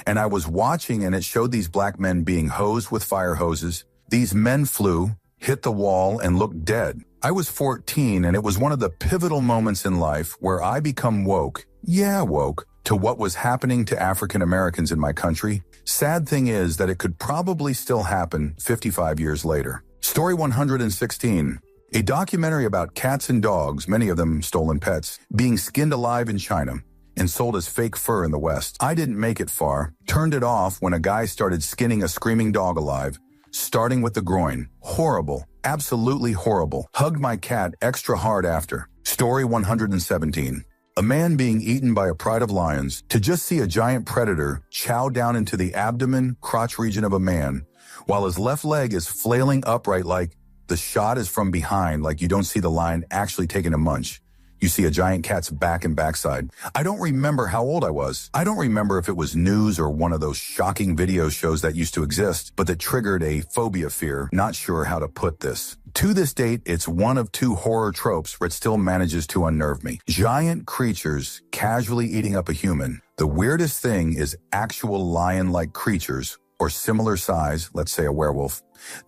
and I was watching and it showed these black men being hosed with fire hoses. These men flew, hit the wall, and looked dead. I was 14, and it was one of the pivotal moments in life where I become woke, to what was happening to African Americans in my country. Sad thing is that it could probably still happen 55 years later. Story 116. A documentary about cats and dogs, many of them stolen pets, being skinned alive in China and sold as fake fur in the West. I didn't make it far, turned it off when a guy started skinning a screaming dog alive, starting with the groin. Horrible, absolutely horrible. Hugged my cat extra hard after. Story 117. A man being eaten by a pride of lions. To just see a giant predator chow down into the abdomen, crotch region of a man, while his left leg is flailing upright like the shot is from behind, like you don't see the lion actually taking a munch. You see a giant cat's back and backside. I don't remember how old I was. I don't remember if it was news or one of those shocking video shows that used to exist, but that triggered a phobia fear. Not sure how to put this. To this date, it's one of two horror tropes, but it still manages to unnerve me. Giant creatures casually eating up a human. The weirdest thing is actual lion-like creatures, or similar size, let's say a werewolf,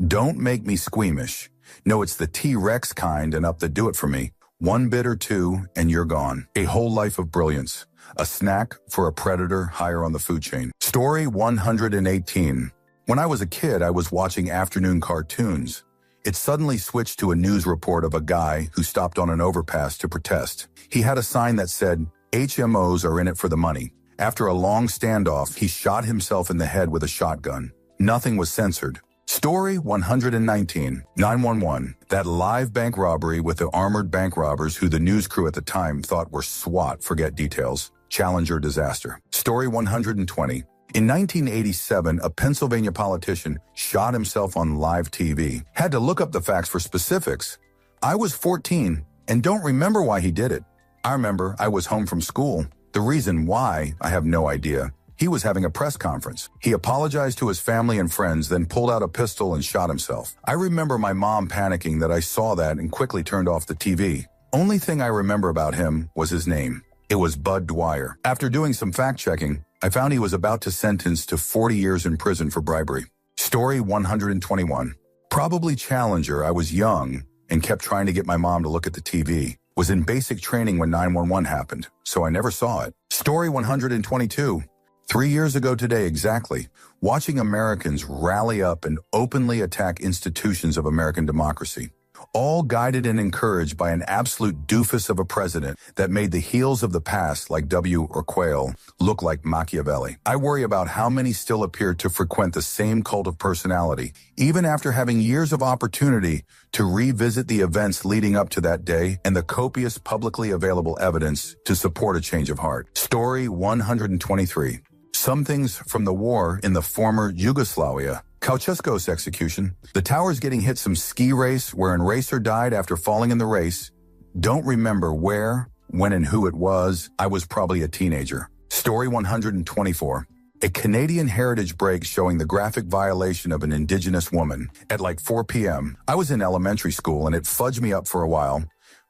don't make me squeamish. No, it's the T-Rex kind and up that do it for me. One bit or two, and you're gone. A whole life of brilliance. A snack for a predator higher on the food chain. Story 118. When I was a kid, I was watching afternoon cartoons. It suddenly switched to a news report of a guy who stopped on an overpass to protest. He had a sign that said, HMOs are in it for the money. After a long standoff, he shot himself in the head with a shotgun. Nothing was censored. Story 119. 911. That live bank robbery with the armored bank robbers who the news crew at the time thought were SWAT, forget details. Challenger disaster. Story 120. In 1987, a Pennsylvania politician shot himself on live TV. Had to look up the facts for specifics. I was 14 and don't remember why he did it. I remember I was home from school. The reason why, I have no idea. He was having a press conference. He apologized to his family and friends, then pulled out a pistol and shot himself. I remember my mom panicking that I saw that and quickly turned off the TV. Only thing I remember about him was his name. It was Bud Dwyer. After doing some fact-checking, I found he was about to sentence to 40 years in prison for bribery. Story 121. Probably Challenger. I was young and kept trying to get my mom to look at the TV. Was in basic training when 911 happened, so I never saw it. Story 122. 3 years ago today exactly, watching Americans rally up and openly attack institutions of American democracy. All guided and encouraged by an absolute doofus of a president that made the heels of the past, like W. or Quayle, look like Machiavelli. I worry about how many still appear to frequent the same cult of personality, even after having years of opportunity to revisit the events leading up to that day and the copious publicly available evidence to support a change of heart. Story 123. Some things from the war in the former Yugoslavia. Ceausescu's execution. The towers getting hit some ski race wherein racer died after falling in the race. Don't remember where, when, and who it was. I was probably a teenager. Story 124. A Canadian heritage break showing the graphic violation of an Indigenous woman. At like 4 p.m., I was in elementary school and it fudged me up for a while.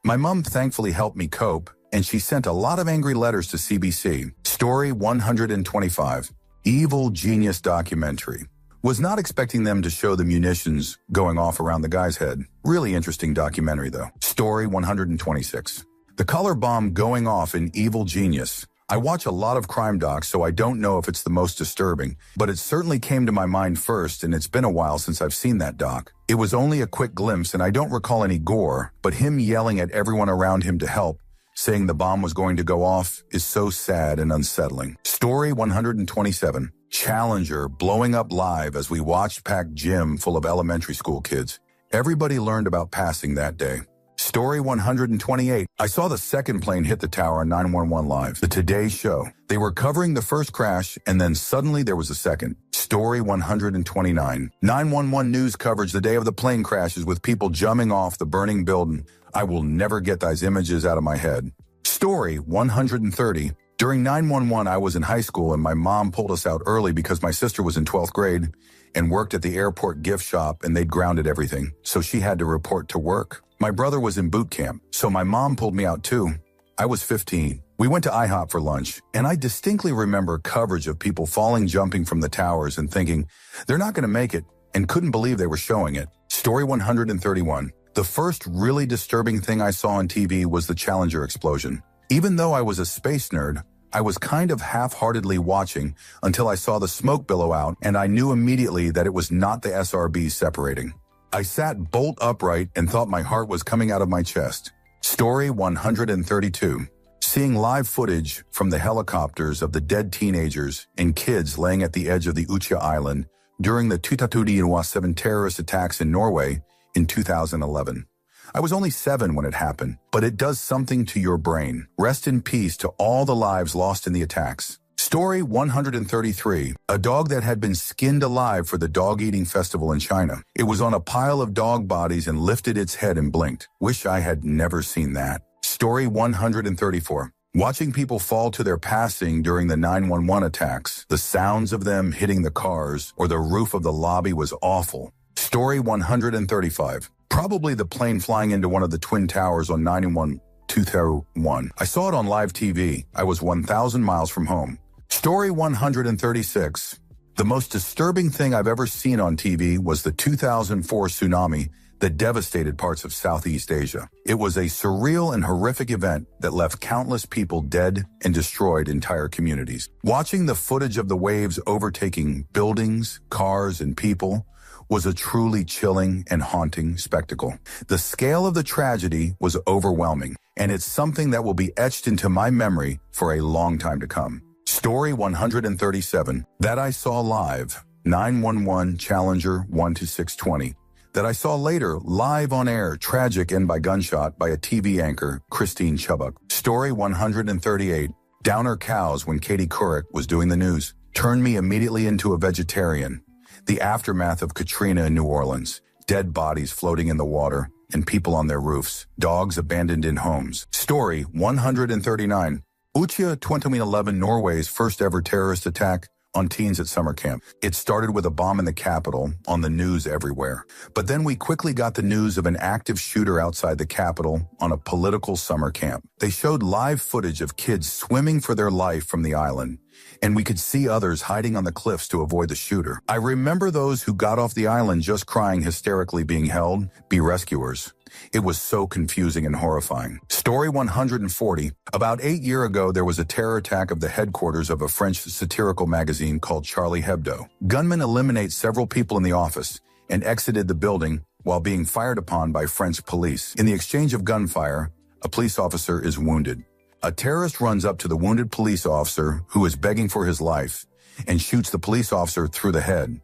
My mom thankfully helped me cope, and she sent a lot of angry letters to CBC. Story 125. Evil Genius documentary. Was not expecting them to show the munitions going off around the guy's head. Really interesting documentary though. Story 126. The color bomb going off in Evil Genius. I watch a lot of crime docs, so I don't know if it's the most disturbing, but it certainly came to my mind first, and it's been a while since I've seen that doc. It was only a quick glimpse, and I don't recall any gore, but him yelling at everyone around him to help, saying the bomb was going to go off, is so sad and unsettling. Story 127. Challenger blowing up live as we watched packed gym full of elementary school kids. Everybody learned about passing that day. Story 128. I saw the second plane hit the tower on 911 Live, the Today Show. They were covering the first crash, and then suddenly there was a second. Story 129. 911 news coverage the day of the plane crashes with people jumping off the burning building. I will never get those images out of my head. Story 130. During 911, I was in high school and my mom pulled us out early because my sister was in 12th grade and worked at the airport gift shop and they'd grounded everything, so she had to report to work. My brother was in boot camp, so my mom pulled me out too. I was 15. We went to IHOP for lunch, and I distinctly remember coverage of people falling jumping from the towers and thinking, they're not going to make it, and couldn't believe they were showing it. Story 131. The first really disturbing thing I saw on TV was the Challenger explosion. Even though I was a space nerd, I was kind of half-heartedly watching until I saw the smoke billow out, and I knew immediately that it was not the SRBs separating. I sat bolt upright and thought my heart was coming out of my chest. Story 132. Seeing live footage from the helicopters of the dead teenagers and kids laying at the edge of the Utøya Island during the 2007 terrorist attacks in Norway in 2011. I was only 7 when it happened, but it does something to your brain. Rest in peace to all the lives lost in the attacks. Story 133. A dog that had been skinned alive for the dog-eating festival in China. It was on a pile of dog bodies and lifted its head and blinked. Wish I had never seen that. Story 134. Watching people fall to their passing during the 911 attacks. The sounds of them hitting the cars or the roof of the lobby was awful. Story 135. Probably the plane flying into one of the twin towers on 9/11/2001. I saw it on live TV. I was 1,000 miles from home. Story 136. The most disturbing thing I've ever seen on TV was the 2004 tsunami that devastated parts of Southeast Asia. It was a surreal and horrific event that left countless people dead and destroyed entire communities. Watching the footage of the waves overtaking buildings, cars, and people was a truly chilling and haunting spectacle. The scale of the tragedy was overwhelming, and it's something that will be etched into my memory for a long time to come. Story 137. That I saw live, 911 Challenger 12620. That I saw later live on air, tragic end by gunshot by a TV anchor, Christine Chubbuck. Story 138. Downer cows when Katie Couric was doing the news. Turned me immediately into a vegetarian. The aftermath of Katrina in New Orleans. Dead bodies floating in the water and people on their roofs. Dogs abandoned in homes. Story 139. Utøya 2011, Norway's first ever terrorist attack on teens at summer camp. It started with a bomb in the capital, on the news everywhere. But then we quickly got the news of an active shooter outside the capital on a political summer camp. They showed live footage of kids swimming for their life from the island, and we could see others hiding on the cliffs to avoid the shooter. I remember those who got off the island just crying hysterically being held, be rescuers. It was so confusing and horrifying. Story 140. About 8 years ago, there was a terror attack of the headquarters of a French satirical magazine called Charlie Hebdo. Gunmen eliminated several people in the office and exited the building while being fired upon by French police. In the exchange of gunfire, a police officer is wounded. A terrorist runs up to the wounded police officer who is begging for his life and shoots the police officer through the head.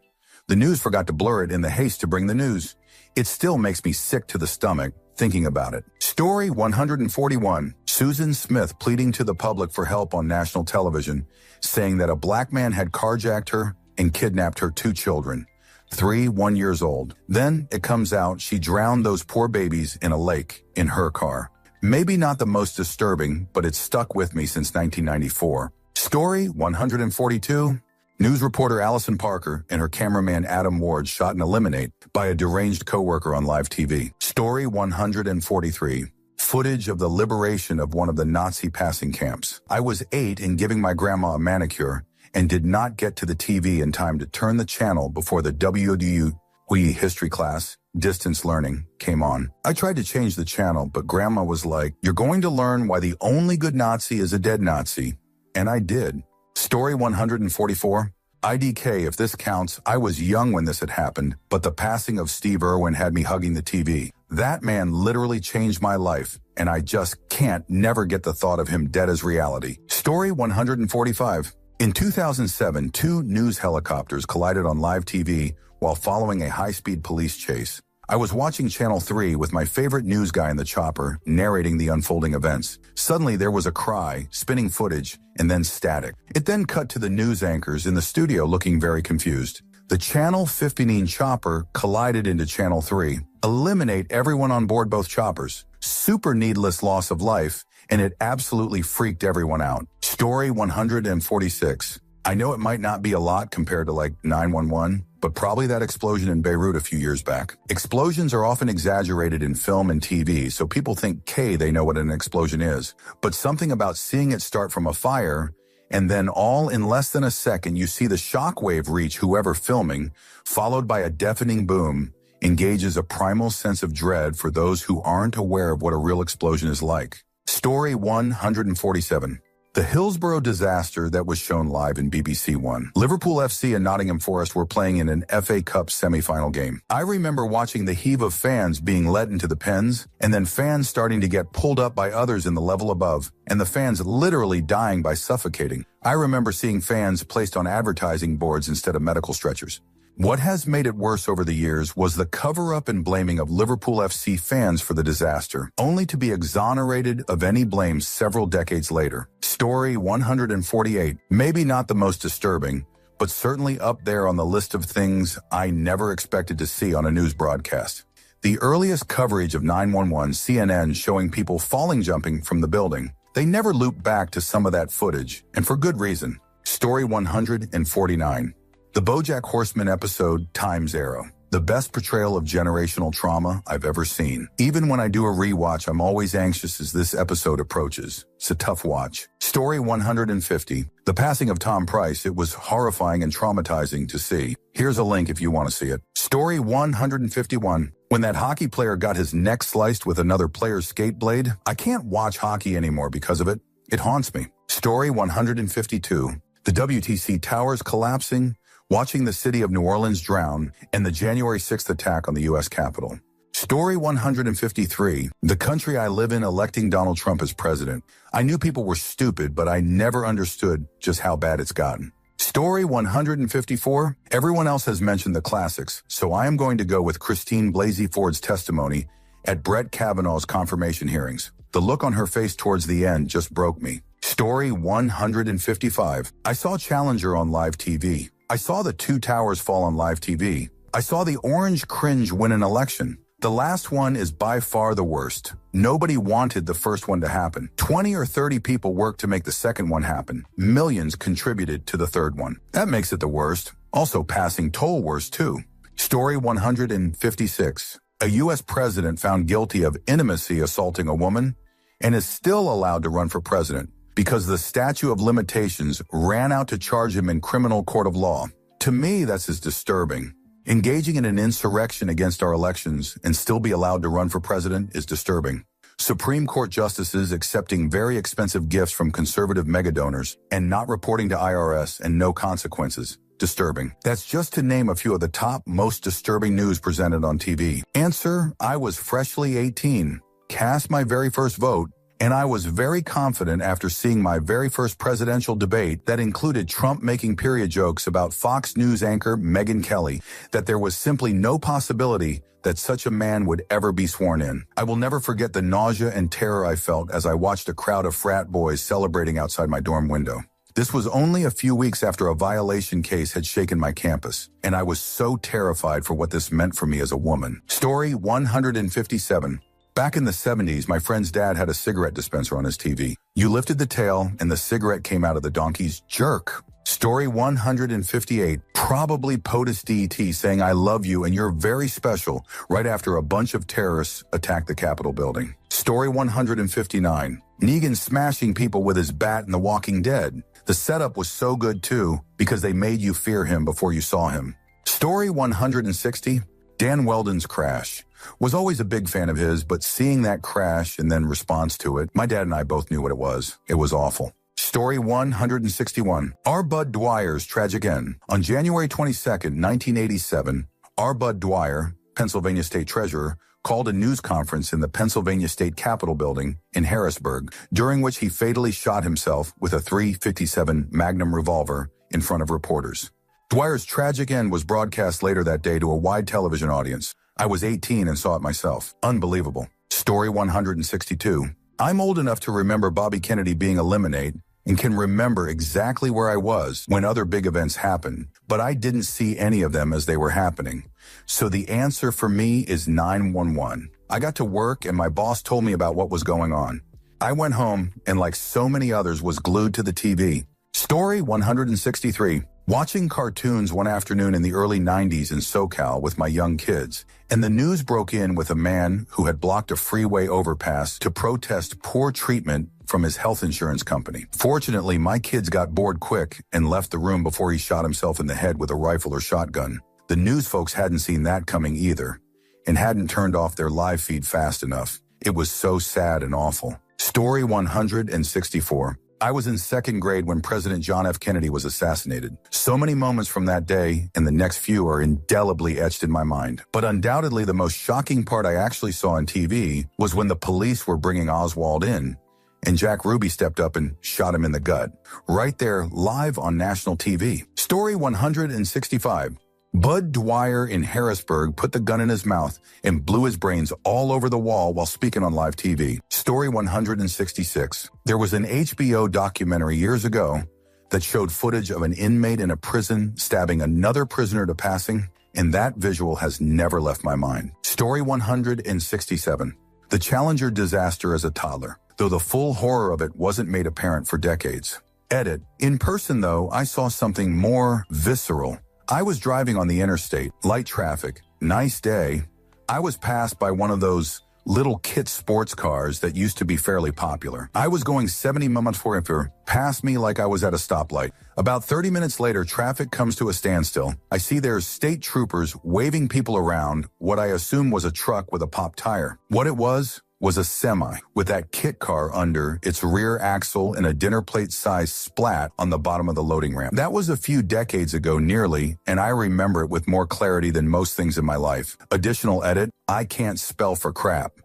The news forgot to blur it in the haste to bring the news. It still makes me sick to the stomach thinking about it. Story 141. Susan Smith pleading to the public for help on national television, saying that a black man had carjacked her and kidnapped her 2 children, 3 1 years old. Then it comes out she drowned those poor babies in a lake in her car. Maybe not the most disturbing, but it's stuck with me since 1994. Story 142. News reporter Allison Parker and her cameraman Adam Ward shot and eliminated by a deranged coworker on live TV. Story 143. Footage of the liberation of one of the Nazi passing camps. I was 8 and giving my grandma a manicure and did not get to the TV in time to turn the channel before the WDU history class, distance learning, came on. I tried to change the channel, but Grandma was like, "You're going to learn why the only good Nazi is a dead Nazi." And I did. Story 144. IDK, if this counts, I was young when this had happened, but the passing of Steve Irwin had me hugging the TV. That man literally changed my life, and I just can't never get the thought of him dead as reality. Story 145. In 2007, 2 news helicopters collided on live TV while following a high-speed police chase. I was watching Channel 3 with my favorite news guy in the chopper, narrating the unfolding events. Suddenly, there was a cry, spinning footage, and then static. It then cut to the news anchors in the studio looking very confused. The Channel 15 chopper collided into Channel 3. Eliminate everyone on board both choppers. Super needless loss of life, and it absolutely freaked everyone out. Story 146. I know it might not be a lot compared to like 911, but probably that explosion in Beirut a few years back. Explosions are often exaggerated in film and TV, so people think they know what an explosion is. But something about seeing it start from a fire, and then all in less than a second you see the shockwave reach whoever filming, followed by a deafening boom, engages a primal sense of dread for those who aren't aware of what a real explosion is like. Story 147. The Hillsborough disaster that was shown live in BBC One. Liverpool FC and Nottingham Forest were playing in an FA Cup semi-final game. I remember watching the heave of fans being led into the pens, and then fans starting to get pulled up by others in the level above, and the fans literally dying by suffocating. I remember seeing fans placed on advertising boards instead of medical stretchers. What has made it worse over the years was the cover-up and blaming of Liverpool FC fans for the disaster, only to be exonerated of any blame several decades later. Story 148. Maybe not the most disturbing, but certainly up there on the list of things I never expected to see on a news broadcast. The earliest coverage of 911, CNN showing people jumping from the building. They never looped back to some of that footage, and for good reason. Story 149. The BoJack Horseman episode, Time's Arrow. The best portrayal of generational trauma I've ever seen. Even when I do a rewatch, I'm always anxious as this episode approaches. It's a tough watch. Story 150. The passing of Tom Price. It was horrifying and traumatizing to see. Here's a link if you want to see it. Story 151. When that hockey player got his neck sliced with another player's skate blade, I can't watch hockey anymore because of it. It haunts me. Story 152. The WTC towers collapsing, watching the city of New Orleans drown, and the January 6th attack on the U.S. Capitol. Story 153. The country I live in electing Donald Trump as president. I knew people were stupid, but I never understood just how bad it's gotten. Story 154. Everyone else has mentioned the classics, so I am going to go with Christine Blasey Ford's testimony at Brett Kavanaugh's confirmation hearings. The look on her face towards the end just broke me. Story 155. I saw Challenger on live TV. I saw the 2 towers fall on live TV. I saw the orange cringe win an election. The last one is by far the worst. Nobody wanted the first one to happen. 20 or 30 people worked to make the second one happen. Millions contributed to the third one. That makes it the worst. Also passing toll worse too. Story 156. A U.S. president found guilty of intimacy assaulting a woman and is still allowed to run for president because the statute of limitations ran out to charge him in criminal court of law. To me, that's as disturbing. Engaging in an insurrection against our elections and still be allowed to run for president is disturbing. Supreme Court justices accepting very expensive gifts from conservative megadonors and not reporting to IRS and no consequences. Disturbing. That's just to name a few of the top most disturbing news presented on TV. Answer, I was freshly 18, cast my very first vote, and I was very confident after seeing my very first presidential debate that included Trump making period jokes about Fox News anchor Megyn Kelly that there was simply no possibility that such a man would ever be sworn in. I will never forget the nausea and terror I felt as I watched a crowd of frat boys celebrating outside my dorm window. This was only a few weeks after a violation case had shaken my campus, and I was so terrified for what this meant for me as a woman. Story 157. Back in the 70s, my friend's dad had a cigarette dispenser on his TV. You lifted the tail and the cigarette came out of the donkey's jerk. Story 158, probably POTUS DET saying I love you and you're very special right after a bunch of terrorists attacked the Capitol building. Story 159, Negan smashing people with his bat in The Walking Dead. The setup was so good too because they made you fear him before you saw him. Story 160, Dan Weldon's crash. Was always a big fan of his, but seeing that crash and then response to it, my dad and I both knew what it was. It was awful. Story 161, R. Bud Dwyer's tragic end. On January 22nd, 1987, R. Bud Dwyer, Pennsylvania State Treasurer, called a news conference in the Pennsylvania State Capitol building in Harrisburg, during which he fatally shot himself with a .357 Magnum revolver in front of reporters. Dwyer's tragic end was broadcast later that day to a wide television audience. I was 18 and saw it myself. Unbelievable. Story 162. I'm old enough to remember Bobby Kennedy being eliminated and can remember exactly where I was when other big events happened, but I didn't see any of them as they were happening. So the answer for me is 911. I got to work and my boss told me about what was going on. I went home and like so many others was glued to the TV. Story 163. Watching cartoons one afternoon in the early 90s in SoCal with my young kids, and the news broke in with a man who had blocked a freeway overpass to protest poor treatment from his health insurance company. Fortunately, my kids got bored quick and left the room before he shot himself in the head with a rifle or shotgun. The news folks hadn't seen that coming either, and hadn't turned off their live feed fast enough. It was so sad and awful. Story 164. I was in second grade when President John F. Kennedy was assassinated. So many moments from that day and the next few are indelibly etched in my mind. But undoubtedly the most shocking part I actually saw on TV was when the police were bringing Oswald in, and Jack Ruby stepped up and shot him in the gut. Right there, live on national TV. Story 165. Bud Dwyer in Harrisburg put the gun in his mouth and blew his brains all over the wall while speaking on live TV. Story 166. There was an HBO documentary years ago that showed footage of an inmate in a prison stabbing another prisoner to passing, and that visual has never left my mind. Story 167. The Challenger disaster as a toddler, though the full horror of it wasn't made apparent for decades. Edit. In person, though, I saw something more visceral. I was driving on the interstate, light traffic, nice day. I was passed by one of those little kit sports cars that used to be fairly popular. I was going 70 miles per hour, past me like I was at a stoplight. About 30 minutes later, traffic comes to a standstill. I see there's state troopers waving people around what I assume was a truck with a popped tire. What it was a semi with that kit car under its rear axle and a dinner plate size splat on the bottom of the loading ramp. That was a few decades ago nearly, and I remember it with more clarity than most things in my life. Additional edit, I can't spell for crap.